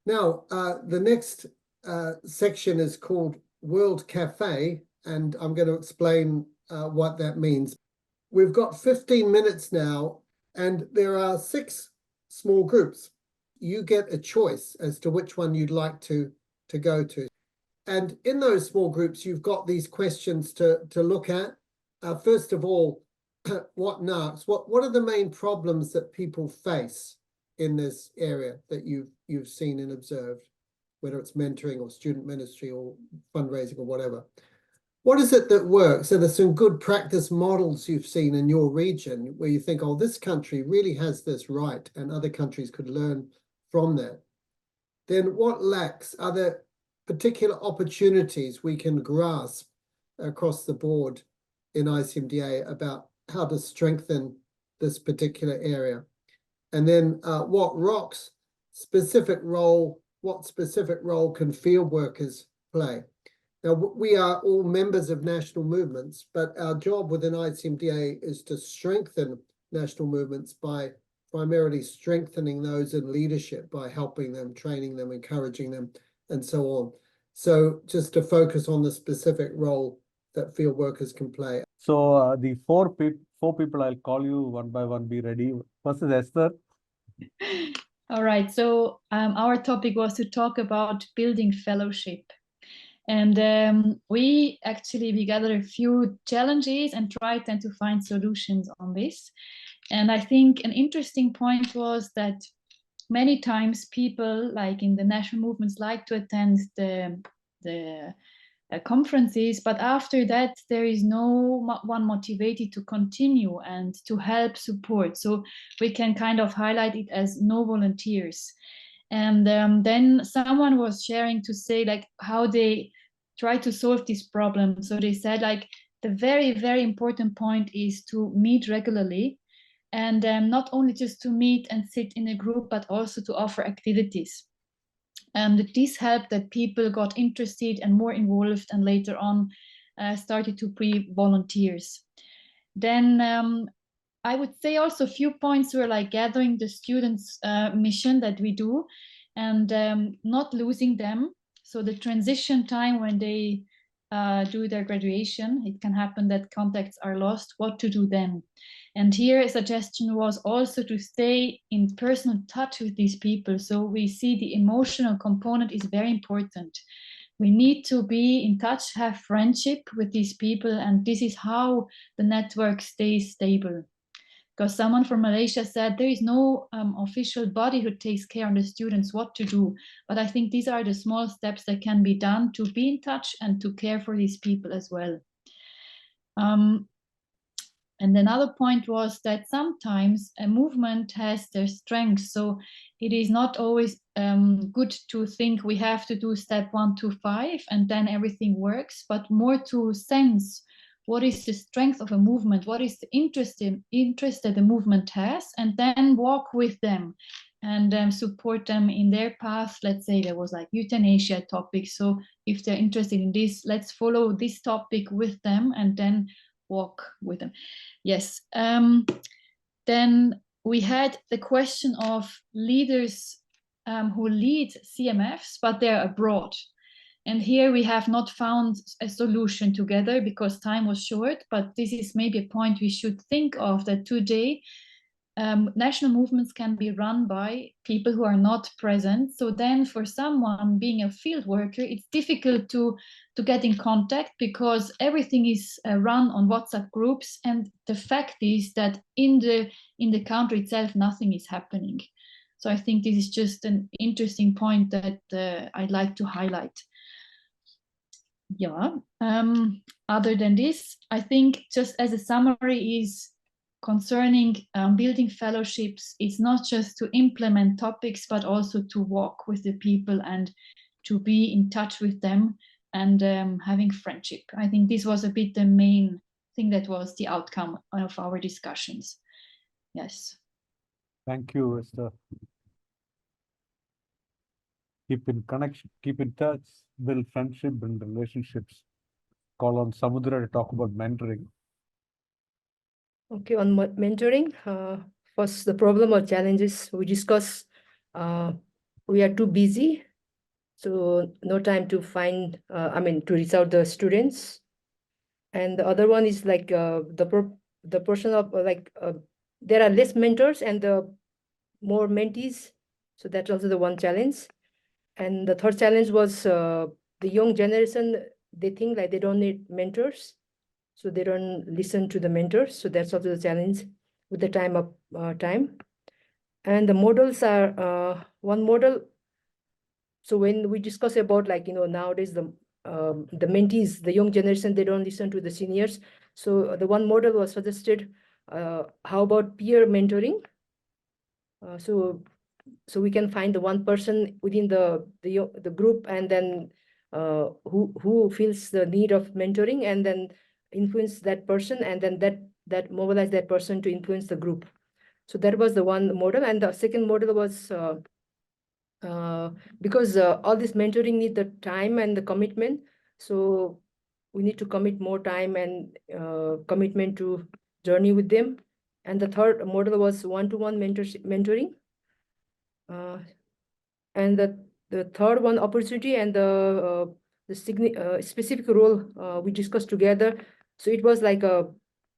Now, the next section is called World Café, and I'm going to explain what that means. We've got 15 minutes now, and there are 6 small groups. You get a choice as to which one you'd like to go to. And in those small groups, you've got these questions to look at. First of all, what are the main problems that people face in this area that you've seen and observed, whether it's mentoring or student ministry or fundraising or whatever? What is it that works? So there's some good practice models you've seen in your region where you think, oh, this country really has this right and other countries could learn from that. Then what lacks? Are there particular opportunities we can grasp across the board in ICMDA about how to strengthen this particular area? And then what specific role can field workers play? Now, we are all members of national movements, but our job within ICMDA is to strengthen national movements by primarily strengthening those in leadership, by helping them, training them, encouraging them, and so on. So just to focus on the specific role that field workers can play. So the four people, I'll call you one by one. Be ready. First is Esther. All right. So our topic was to talk about building fellowship. And we gathered a few challenges and tried then to find solutions on this. And I think an interesting point was that many times people, like in the national movements, like to attend the conferences, but after that there is no one motivated to continue and to help support. So we can kind of highlight it as no volunteers. And then someone was sharing to say like how they try to solve this problem. So they said like the very, very important point is to meet regularly, and not only just to meet and sit in a group, but also to offer activities. And this helped that people got interested and more involved, and later on started to be volunteers. Then I would say also a few points were like gathering the students' mission that we do, and not losing them. So the transition time when they do their graduation, it can happen that contacts are lost, what to do then. And here a suggestion was also to stay in personal touch with these people. So we see the emotional component is very important. We need to be in touch, have friendship with these people, and this is how the network stays stable. Because someone from Malaysia said there is no official body who takes care of the students what to do. But I think these are the small steps that can be done to be in touch and to care for these people as well. And another point was that sometimes a movement has their strengths. So it is not always good to think we have to do step 1 to 5 and then everything works, but more to sense what is the strength of a movement, what is the interest that the movement has, and then walk with them and support them in their path. Let's say there was like euthanasia topic. So if they're interested in this, let's follow this topic with them and then walk with them. Yes. Then we had the question of leaders who lead CMFs, but they're abroad. And here we have not found a solution together because time was short, but this is maybe a point we should think of, that today national movements can be run by people who are not present. So then for someone being a field worker, it's difficult to get in contact because everything is run on WhatsApp groups. And the fact is that in the country itself, nothing is happening. So I think this is just an interesting point that I'd like to highlight. Yeah. Other than this, I think just as a summary is concerning building fellowships, it's not just to implement topics, but also to walk with the people and to be in touch with them and having friendship. I think this was a bit the main thing that was the outcome of our discussions. Yes. Thank you, Esther. Keep in connection, keep in touch, build friendship, build relationships. Call on Samundra to talk about mentoring. Okay, on mentoring, first the problem or challenges we discuss we are too busy, so no time to find, to reach out the students. And the other one is like the portion of there are less mentors and the more mentees. So that's also the one challenge. And the third challenge was the young generation, they think like they don't need mentors, so they don't listen to the mentors. So that's also the challenge with the time. And the models are one model. So when we discuss about nowadays the mentees, the young generation, they don't listen to the seniors. So the one model was suggested, how about peer mentoring? So we can find the one person within the group, and then who feels the need of mentoring, and then influence that person, and then that mobilize that person to influence the group. So that was the one model. And the second model was because all this mentoring need the time and the commitment, so we need to commit more time and commitment to journey with them. And the third model was one-to-one mentoring. And the third one, opportunity, and the specific role we discussed together. So it was like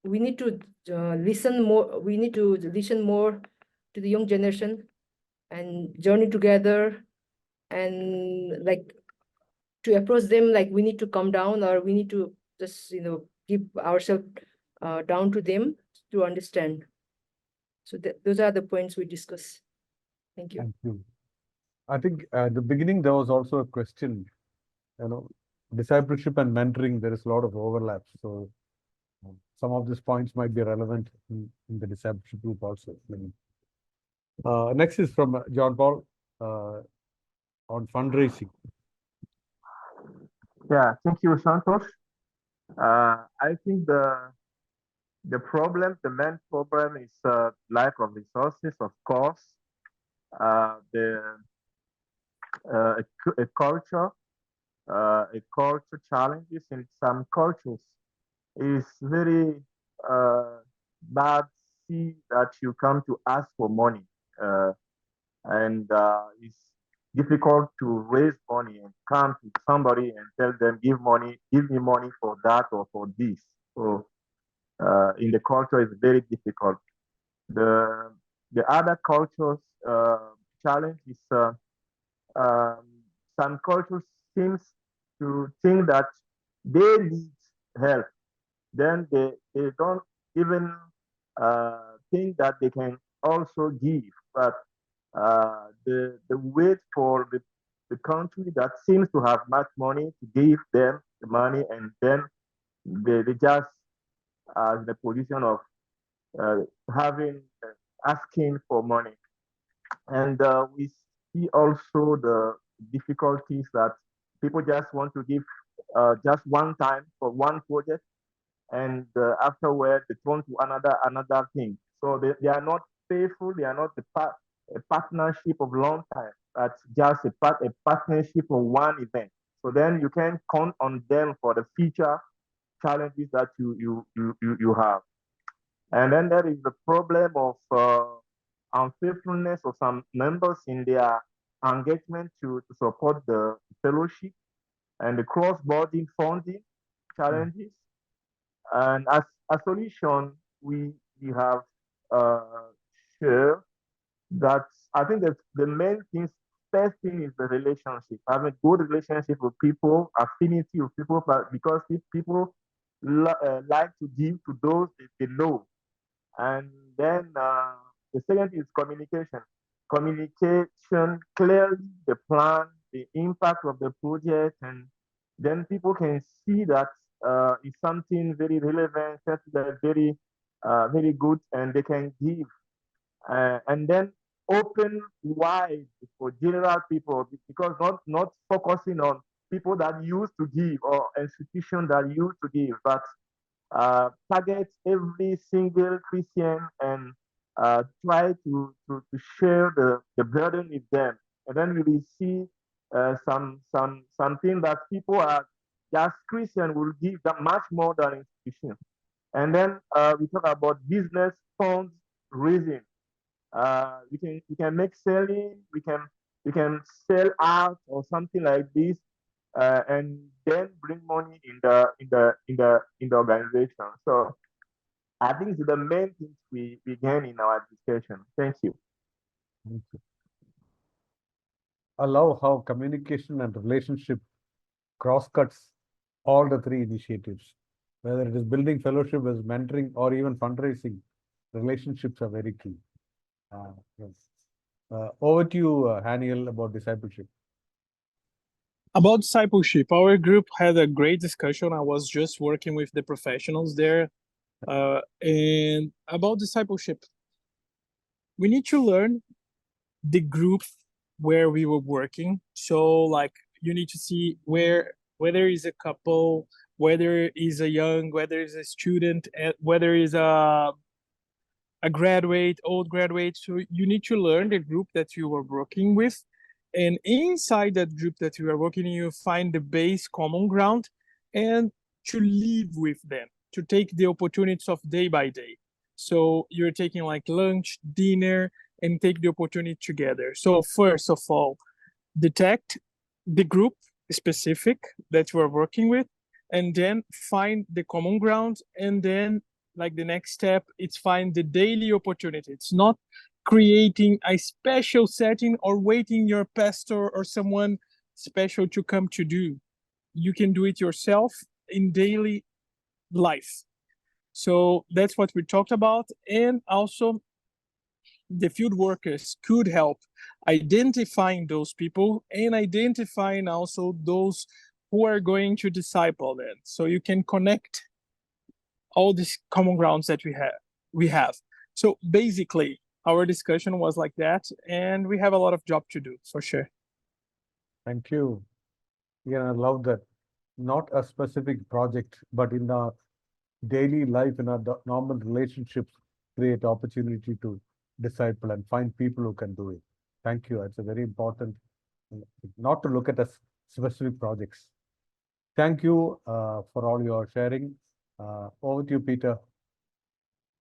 we need to listen more. We need to listen more to the young generation and journey together, and like to approach them like we need to come down, or we need to just give ourselves down to them to understand. So those are the points we discuss. Thank you. Thank you. I think at the beginning there was also a question, discipleship and mentoring, there is a lot of overlap. So some of these points might be relevant in the discipleship group also. Next is from John Paul on fundraising. Yeah, thank you, Santosh. I think the main problem is lack of resources, of course. A culture challenges in some cultures is very bad. See that you come to ask for money, and it's difficult to raise money and come to somebody and tell them, give me money for that or for this. So in the culture, it's very difficult. The other cultures challenge is um, some cultures seems to think that they need help, then they don't even think that they can also give. But the wait for the country that seems to have much money to give them the money, and then they just are in the position of uh, having asking for money. And we see also the difficulties that people just want to give just one time for one project, and afterward they turn to another thing. So they are not faithful. They are not a partnership of long time. That's just a partnership of one event. So then you can count on them for the future challenges that you have. And then there is the problem of unfaithfulness of some members in their engagement to support the fellowship, and the cross-border funding challenges. And as a solution, we have shared that I think that the main thing, first thing is the relationship. Having good relationship with people, affinity with people, but because if people like to give to those they know. And then the second is communication. Communication clearly the plan, the impact of the project, and then people can see that it's something very relevant, something that very good, and they can give. And then open wide for general people, because not focusing on people that used to give or institutions that used to give, but target every single Christian and try to share the burden with them. And then we will see something that people are just Christian will give that much more than institutions. And then we talk about business funds raising. We can make selling, we you can sell art or something like this, and then bring money in the organization. So I think it's the main things we gain in our discussion. Thank you. Thank you. I love how communication and relationship cross-cuts all the three initiatives. Whether it is building fellowship, as mentoring, or even fundraising, relationships are very key. Yes. Over to you, Haniel, about discipleship. About discipleship, our group had a great discussion. I was just working with the professionals there. And about discipleship, we need to learn the group where we were working. So like you need to see whether is a couple, whether is a young, whether is a student, whether is a graduate, old graduate. So you need to learn the group that you are working with. And inside that group that you are working in, you find the base common ground and to live with them, to take the opportunities of day by day. So you're taking like lunch, dinner, and take the opportunity together. So first of all, detect the group specific that you are working with, and then find the common ground. And then like the next step, it's find the daily opportunity. It's not creating a special setting or waiting your pastor or someone special to come to do. You can do it yourself in daily life. So that's what we talked about. And also the field workers could help identifying those people and identifying also those who are going to disciple them. So you can connect all these common grounds that we have. So basically our discussion was like that, and we have a lot of job to do for sure. Thank you. Yeah, I love that. Not a specific project, but in our daily life, in our normal relationships, create opportunity to disciple and find people who can do it. Thank you. It's a very important, not to look at as specific projects. Thank you for all your sharing. Over to you, Peter.